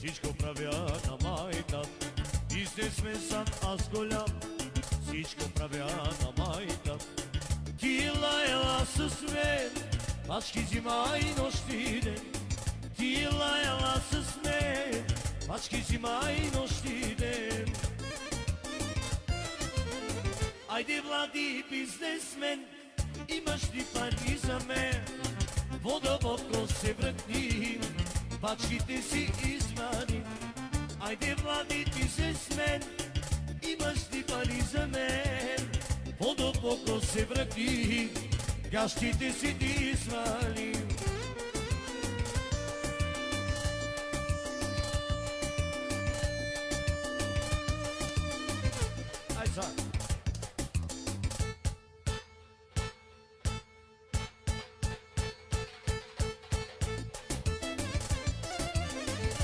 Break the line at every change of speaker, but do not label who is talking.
всичко правя на майка. Бизнесмен аз голям, всичко правя на майка. Ти лаяла с мен, пачки зима и нощи ден. Ти лаяла с мен, пачки зима и нощи ден. Айде, млади бизнесмен, имаш ли пари за мен? Водоводко се врътни, пачките си извади. Айде, млади бизнесмен, имаш ли пари за мен? Водоводко се врътни, гащите си ти извали.